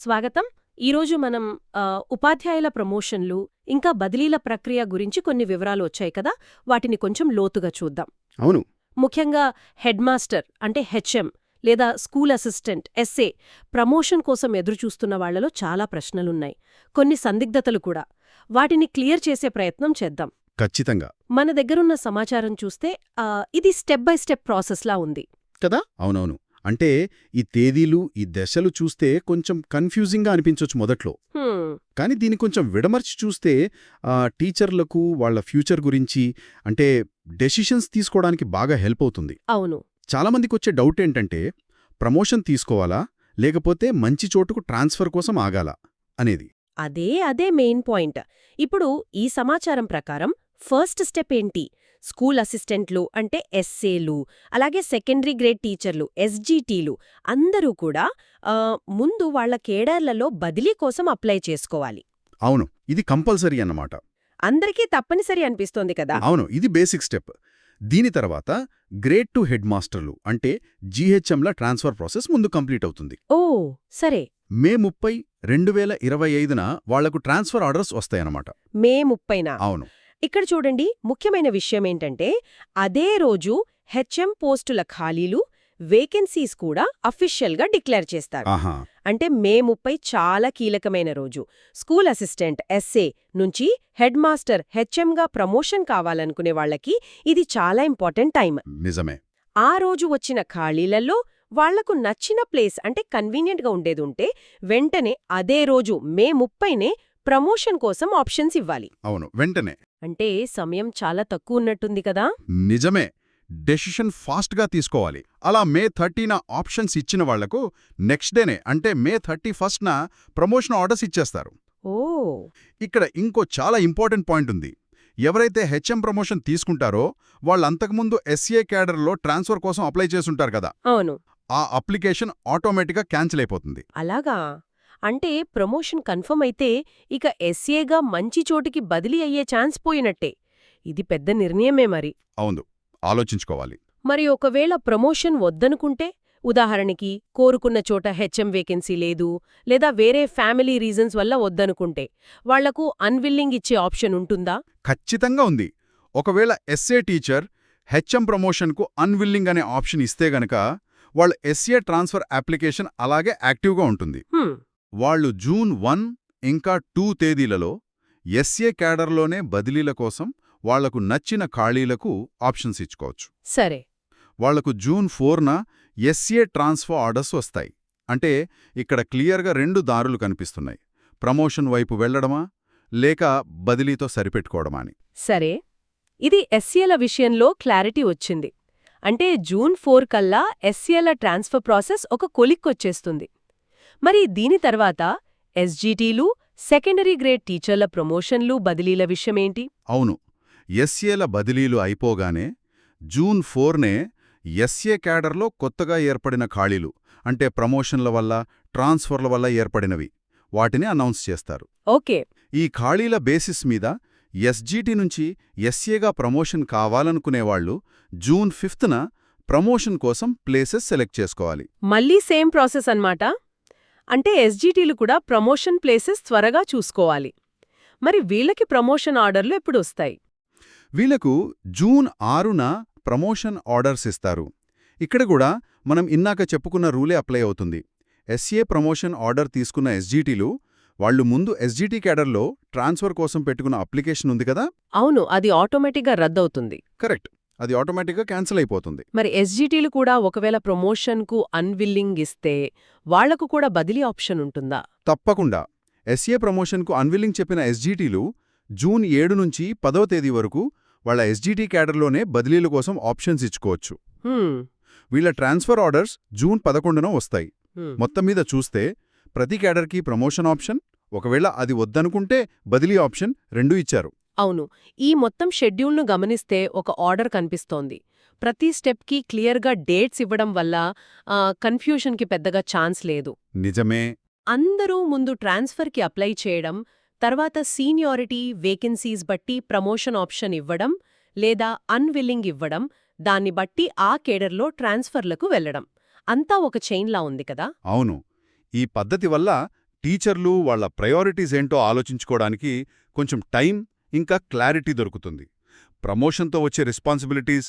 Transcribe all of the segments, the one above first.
స్వాగతం. ఈరోజు మనం ఉపాధ్యాయుల ప్రమోషన్లు ఇంకా బదిలీల ప్రక్రియ గురించి కొన్ని వివరాలు వచ్చాయి కదా, వాటిని కొంచెం లోతుగా చూద్దాం. అవును. ముఖ్యంగా హెడ్ మాస్టర్ అంటే హెచ్ఎం లేదా స్కూల్ అసిస్టెంట్ ఎస్ఏ ప్రమోషన్ కోసం ఎదురుచూస్తున్న వాళ్లలో చాలా ప్రశ్నలున్నాయి, కొన్ని సందిగ్ధతలు కూడా. వాటిని క్లియర్ చేసే ప్రయత్నం చేద్దాం. ఖచ్చితంగా. మన దగ్గరున్న సమాచారం చూస్తే ఇది స్టెప్ బై స్టెప్ ప్రాసెస్లా ఉంది కదా. అవునవును. అంటే ఈ తేదీలు, ఈ దశలు చూస్తే కొంచెం కన్ఫ్యూజింగ్గా అనిపించవచ్చు మొదట్లో. కానీ దీన్ని కొంచెం విడమర్చి చూస్తే టీచర్లకు వాళ్ళ ఫ్యూచర్ గురించి అంటే డెసిషన్స్ తీసుకోవడానికి బాగా హెల్ప్ అవుతుంది. అవును. చాలామందికి వచ్చే డౌట్ ఏంటంటే ప్రమోషన్ తీసుకోవాలా లేకపోతే మంచి చోటుకు ట్రాన్స్ఫర్ కోసం ఆగాలా అనేది. అదే మెయిన్ పాయింట్. ఇప్పుడు ఈ సమాచారం ప్రకారం ఫస్ట్ స్టెప్ ఏంటి? స్కూల్ అసిస్టెంట్లు అంటే ఎస్ఏలు, అలాగే సెకండరీ గ్రేడ్ టీచర్లు ఎస్జీటీలు అందరూ కూడా ముందు వాళ్ల కేడర్లలో బదిలీ కోసం అప్లై చేసుకోవాలి. అవును, ఇది కంపల్సరీ అన్నమాట. అందరికీ తప్పనిసరి అనిపిస్తోంది కదా. అవును, ఇది బేసిక్ స్టెప్. దీని తర్వాత గ్రేడ్ 2 హెడ్ మాస్టర్లు అంటే జీహెచ్ఎంల ట్రాన్స్ఫర్ ప్రాసెస్ ముందు కంప్లీట్ అవుతుంది. ఓ సరే. మే 30, 2025న వాళ్లకు ట్రాన్స్ఫర్ ఆర్డర్స్ వస్తాయన్నమాట. మే 30న? అవును. ఇక్కడ చూడండి, ముఖ్యమైన విషయమేంటంటే అదే రోజు హెచ్ఎం పోస్టుల ఖాళీలు, వేకెన్సీస్ కూడా అఫీషియల్గా డిక్లేర్ చేస్తారు. అంటే మే 30 చాలా కీలకమైన రోజు. స్కూల్ అసిస్టెంట్ ఎస్ఏ నుంచి హెడ్ మాస్టర్ హెచ్ఎంగా ప్రమోషన్ కావాలనుకునే వాళ్లకి ఇది చాలా ఇంపార్టెంట్ టైం. నిజమే. ఆ రోజు వచ్చిన ఖాళీలలో వాళ్లకు నచ్చిన ప్లేస్ అంటే కన్వీనియంట్గా ఉండేదుంటే వెంటనే అదే రోజు మే 30నే ప్రమోషన్ కోసం ఆప్షన్స్ ఇవ్వాలి. అవును, వెంటనే. అంటే సమయం చాలా తక్కువ ఉన్నట్టుంది కదా. నిజమే. డెసిషన్ ఫాస్ట్గా తీసుకోవాలి. అలా మే 30న ఆప్షన్స్ ఇచ్చిన వాళ్లకు నెక్స్ట్ డేనే అంటే మే 31న ప్రమోషన్ ఆర్డర్స్ ఇచ్చేస్తారు. ఓ, ఇక్కడ ఇంకో చాలా ఇంపార్టెంట్ పాయింట్ ఉంది. ఎవరైతే హెచ్ఎం ప్రమోషన్ తీసుకుంటారో వాళ్ళంతకుముందు ఎస్ఏ క్యాడర్లో ట్రాన్స్ఫర్ కోసం అప్లై చేసుంటారు కదా. అవును. ఆ అప్లికేషన్ ఆటోమేటిక్గా క్యాన్సిల్ అయిపోతుంది. అలాగా? అంటే ప్రమోషన్ కన్ఫర్మ్ అయితే ఇక ఎస్ఏగా మంచి చోటికి బదిలీ అయ్యే ఛాన్స్ పోయినట్టే. ఇది పెద్ద నిర్ణయమే మరి. అవును, ఆలోచించుకోవాలి. మరి ఒకవేళ ప్రమోషన్ వద్దనుకుంటే, ఉదాహరణకి కోరుకున్న చోట హెచ్ఎం వేకెన్సీ లేదు, లేదా వేరే ఫ్యామిలీ రీజన్స్ వల్ల వద్దనుకుంటే వాళ్లకు అన్విల్లింగ్ ఇచ్చే ఆప్షన్ ఉంటుందా? ఖచ్చితంగా ఉంది. ఒకవేళ ఎస్ఏ టీచర్ హెచ్ఎం ప్రమోషన్కు అన్విల్లింగ్ అనే ఆప్షన్ ఇస్తే గనక వాళ్ళ ఎస్ఏ ట్రాన్స్ఫర్ అప్లికేషన్ అలాగే యాక్టివ్గా ఉంటుంది. వాళ్ళు జూన్ 1 ఇంకా 2 తేదీలలో ఎస్ఏ క్యాడర్లోనే బదిలీల కోసం వాళ్లకు నచ్చిన ఖాళీలకు ఆప్షన్స్ ఇచ్చుకోవచ్చు. సరే. వాళ్లకు జూన్ 4న ఎస్ఏ ట్రాన్స్ఫర్ ఆర్డర్స్ వస్తాయి. అంటే ఇక్కడ క్లియర్గా 2 దారులు కనిపిస్తున్నాయి: ప్రమోషన్ వైపు వెళ్లడమా లేక బదిలీతో సరిపెట్టుకోవడమా అని. సరే, ఇది ఎస్ఏల విషయంలో క్లారిటీ వచ్చింది. అంటే జూన్ 4 కల్లా ఎస్ఏల ట్రాన్స్ఫర్ ప్రాసెస్ ఒక కొలిక్కొచ్చేస్తుంది. మరి దీని తర్వాత ఎస్జీటీలు, సెకండరీ గ్రేడ్ టీచర్ల ప్రమోషన్లు, బదిలీల విషయమేంటి? అవును, ఎస్ఏల బదిలీలు అయిపోగానే జూన్ 4నే ఎస్ఏ క్యాడర్లో కొత్తగా ఏర్పడిన ఖాళీలు అంటే ప్రమోషన్ల వల్ల, ట్రాన్స్ఫర్ల వల్ల ఏర్పడినవి, వాటిని అనౌన్స్ చేస్తారు. ఓకే. ఈ ఖాళీల బేసిస్ మీద ఎస్జీటీ నుంచి ఎస్ఏగా ప్రమోషన్ కావాలనుకునేవాళ్లు జూన్ 5న ప్రమోషన్ కోసం ప్లేసెస్ సెలెక్ట్ చేసుకోవాలి. మళ్ళీ సేమ్ ప్రాసెస్ అన్నమాట. అంటే ఎస్జీటీలు కూడా ప్రమోషన్ ప్లేసెస్ త్వరగా చూసుకోవాలి. మరి వీళ్ళకి ప్రమోషన్ ఆర్డర్లు ఎప్పుడు వస్తాయి? వీళ్లకు జూన్ 6న ప్రమోషన్ ఆర్డర్స్ ఇస్తారు. ఇక్కడ కూడా మనం ఇన్నాక చెప్పుకున్న రూలే అప్లై అవుతుంది. ఎస్ఏ ప్రమోషన్ ఆర్డర్ తీసుకున్న ఎస్జీటీలు వాళ్లు ముందు ఎస్జీటీ క్యాడర్లో ట్రాన్స్ఫర్ కోసం పెట్టుకున్న అప్లికేషన్ ఉంది కదా. అవును, అది ఆటోమేటిక్గా రద్దవుతుంది. కరెక్ట్, అది ఆటోమేటిక్గా క్యాన్సిల్ అయిపోతుంది. మరి ఎస్జీటీలు కూడా ఒకవేళ ప్రమోషన్కు అన్విల్లింగ్ ఇస్తే వాళ్లకు కూడా బదిలీ ఆప్షన్ ఉంటుందా? తప్పకుండా. ఎస్ఏ ప్రమోషన్కు అన్విల్లింగ్ చెప్పిన ఎస్జీటీలు జూన్ 7 నుంచి 10వ తేదీ వరకు వాళ్ల ఎస్జీటీ క్యాడర్లోనే బదిలీల కోసం ఆప్షన్స్ ఇచ్చుకోవచ్చు. వీళ్ల ట్రాన్స్ఫర్ ఆర్డర్స్ జూన్ 11న వస్తాయి. మొత్తం మీద చూస్తే ప్రతి క్యాడర్కి ప్రమోషన్ ఆప్షన్, ఒకవేళ అది వద్దనుకుంటే బదిలీ ఆప్షన్ 2 ఇచ్చారు. అవును, ఈ మొత్తం షెడ్యూల్ను గమనిస్తే ఒక ఆర్డర్ కనిపిస్తోంది. ప్రతి స్టెప్కి క్లియర్గా డేట్స్ ఇవ్వడం వల్ల కన్ఫ్యూషన్కి పెద్దగా ఛాన్స్ లేదు. నిజమే. అందరూ ముందు ట్రాన్స్ఫర్కి అప్లై చేయడం, తర్వాత సీనియారిటీ, వేకెన్సీస్ బట్టి ప్రమోషన్ ఆప్షన్ ఇవ్వడం లేదా అన్విల్లింగ్ ఇవ్వడం, దాన్ని బట్టి ఆ కేడర్లో ట్రాన్స్ఫర్లకు వెళ్లడం, అంతా ఒక చైన్లా ఉంది కదా. అవును, ఈ పద్ధతి వల్ల టీచర్లు వాళ్ళ ప్రయారిటీస్ ఏంటో ఆలోచించుకోవడానికి కొంచెం టైం ఇంకా క్లారిటీ దొరుకుతుంది. ప్రమోషన్తో వచ్చే రెస్పాన్సిబిలిటీస్,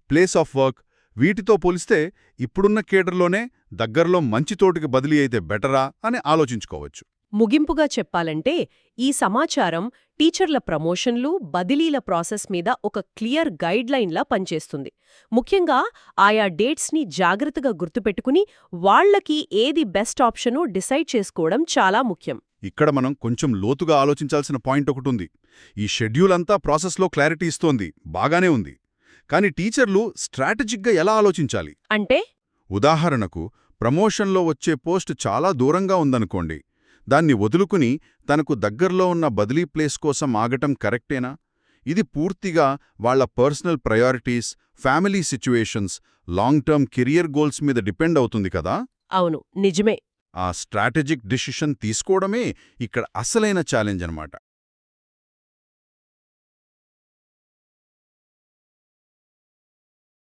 ప్లేస్ ఆఫ్ వర్క్ వీటితో పోలిస్తే ఇప్పుడున్న కేడర్లోనే దగ్గరలో మంచి తోటికి బదిలీ అయితే బెటరా అని ఆలోచించుకోవచ్చు. ముగింపుగా చెప్పాలంటే ఈ సమాచారం టీచర్ల ప్రమోషన్లు, బదిలీల ప్రాసెస్ మీద ఒక క్లియర్ గైడ్లైన్లా పనిచేస్తుంది. ముఖ్యంగా ఆయా డేట్స్ని జాగ్రత్తగా గుర్తుపెట్టుకుని వాళ్లకి ఏది బెస్ట్ ఆప్షనో డిసైడ్ చేసుకోవడం చాలా ముఖ్యం. ఇక్కడ మనం కొంచెం లోతుగా ఆలోచించాల్సిన పాయింట్ ఒకటుంది. ఈ షెడ్యూల్ అంతా ప్రాసెస్లో క్లారిటీ ఇస్తోంది, బాగానే ఉంది. కానీ టీచర్లు స్ట్రాటజిక్గా ఎలా ఆలోచించాలి? అంటే ఉదాహరణకు ప్రమోషన్లో వచ్చే పోస్ట్ చాలా దూరంగా ఉందనుకోండి. దాన్ని వదులుకుని తనకు దగ్గర్లో ఉన్న బదిలీ ప్లేస్ కోసం ఆగటం కరెక్టేనా? ఇది పూర్తిగా వాళ్ల personal priorities, family situations, long term career goals మీద డిపెండ్ అవుతుంది కదా. అవును, నిజమే. ఆ స్ట్రాటజిక్ డిసిషన్ తీసుకోవడమే ఇక్కడ అసలైన ఛాలెంజ్ అన్నమాట.